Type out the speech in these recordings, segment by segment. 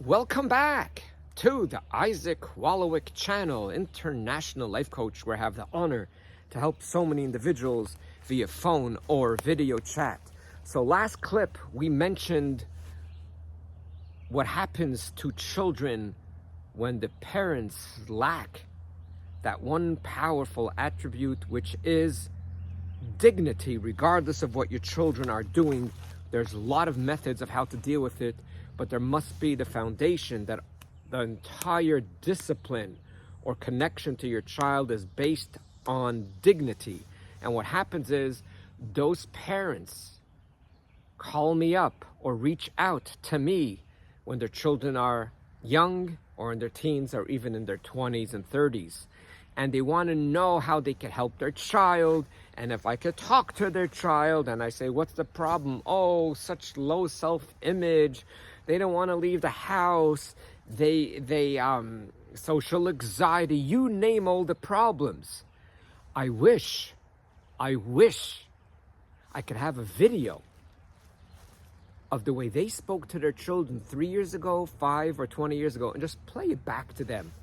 Welcome back to the Isaac Wolowik channel, international life coach, where I have the honor to help so many individuals via phone or video chat. So last clip, we mentioned what happens to children when the parents lack that one powerful attribute, which is dignity. Regardless of what your children are doing, there's a lot of methods of how to deal with it, but there must be the foundation that the entire discipline or connection to your child is based on dignity. And what happens is those parents call me up or reach out to me when their children are young or in their teens or even in their 20s and 30s. And they want to know how they can help their child, and if I could talk to their child. And I say, what's the problem? Oh, such low self-image. They don't want to leave the house. They social anxiety. You name all the problems. I wish I could have a video of the way they spoke to their children 3 years ago, 5 or 20 years ago, and just play it back to them.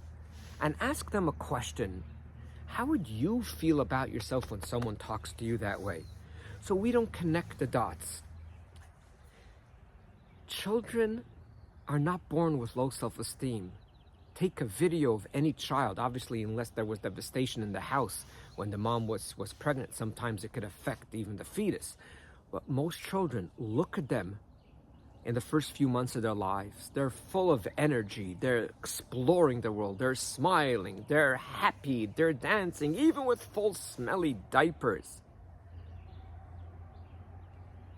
And ask them a question. How would you feel about yourself when someone talks to you that way? So we don't connect the dots. Children are not born with low self-esteem. Take a video of any child, obviously unless there was devastation in the house when the mom was pregnant. Sometimes it could affect even the fetus. But most children, look at them in the first few months of their lives. They're full of energy. They're exploring the world. They're smiling. They're happy. They're dancing, even with full smelly diapers.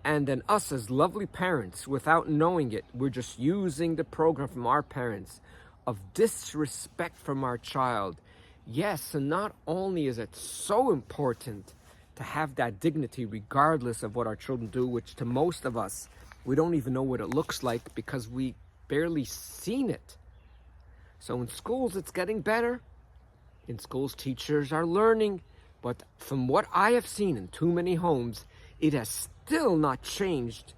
And then us as lovely parents, without knowing it, we're just using the program from our parents of disrespect from our child. Yes, and not only is it so important to have that dignity regardless of what our children do, which to most of us, we don't even know what it looks like because we barely seen it. So in schools, it's getting better. In schools, teachers are learning. But from what I have seen in too many homes, it has still not changed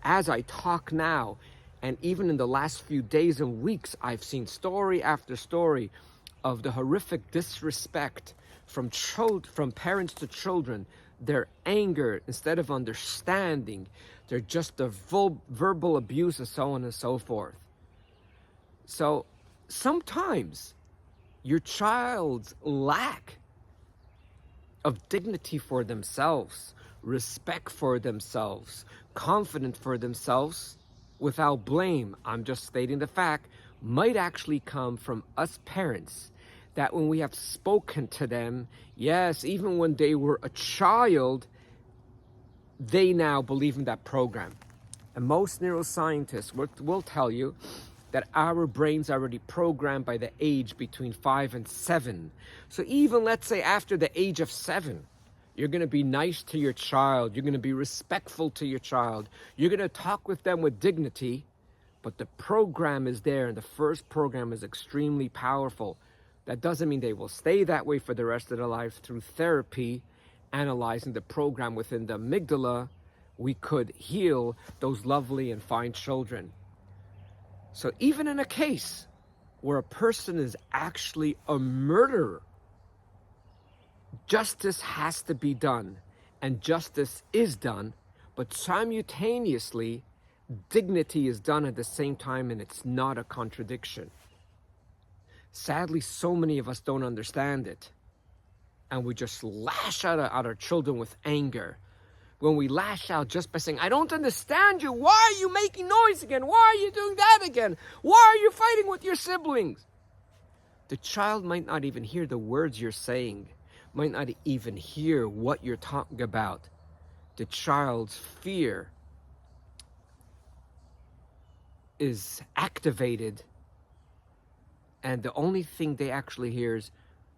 as I talk now. And even in the last few days and weeks, I've seen story after story of the horrific disrespect from parents to children. Their anger, instead of understanding, they're just a verbal abuse and so on and so forth. So sometimes your child's lack of dignity for themselves, respect for themselves, confidence for themselves, without blame, I'm just stating the fact, might actually come from us parents, that when we have spoken to them, yes, even when they were a child, they now believe in that program. And most neuroscientists will tell you that our brains are already programmed by the age between 5 and 7. So even, let's say, after the age of 7, you're going to be nice to your child. You're going to be respectful to your child. You're going to talk with them with dignity. But the program is there, and the first program is extremely powerful. That doesn't mean they will stay that way for the rest of their life. Through therapy, analyzing the program within the amygdala, we could heal those lovely and fine children. So even in a case where a person is actually a murderer, justice has to be done, and justice is done, but simultaneously, dignity is done at the same time, and it's not a contradiction. Sadly, so many of us don't understand it, and we just lash out at our children with anger. When we lash out just by saying, I don't understand you, why are you making noise again? Why are you doing that again? Why are you fighting with your siblings? The child might not even hear the words you're saying, might not even hear what you're talking about. The child's fear is activated, and the only thing they actually hear is,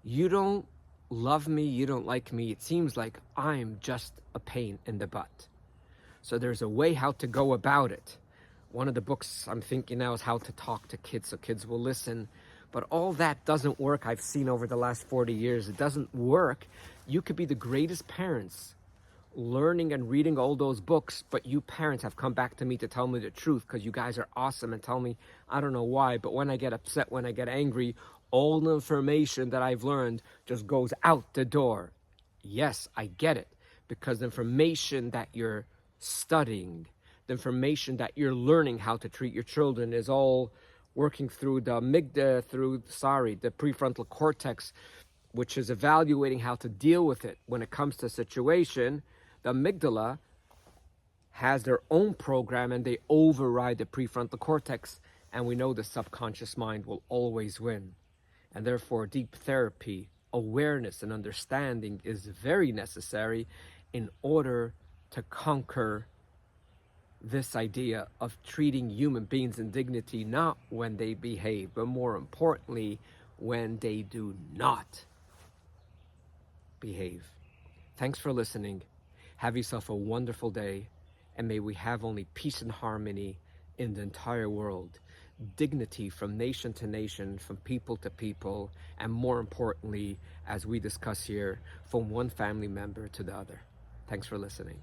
you don't love me, you don't like me. It seems like I'm just a pain in the butt. So there's a way how to go about it. One of the books I'm thinking now is How to Talk to Kids, so kids will listen. But all that doesn't work. I've seen over the last 40 years, it doesn't work. You could be the greatest parents learning and reading all those books, but you parents have come back to me to tell me the truth because you guys are awesome and tell me, I don't know why, but when I get upset, when I get angry, all the information that I've learned just goes out the door. Yes, I get it, because the information that you're studying, the information that you're learning how to treat your children is all working through the the prefrontal cortex, which is evaluating how to deal with it when it comes to a situation. The amygdala has their own program and they override the prefrontal cortex, and we know the subconscious mind will always win. And therefore, deep therapy, awareness, and understanding is very necessary in order to conquer this idea of treating human beings in dignity, not when they behave, but more importantly, when they do not behave. Thanks for listening. Have yourself a wonderful day, and may we have only peace and harmony in the entire world. Dignity from nation to nation, from people to people, and more importantly, as we discuss here, from one family member to the other. Thanks for listening.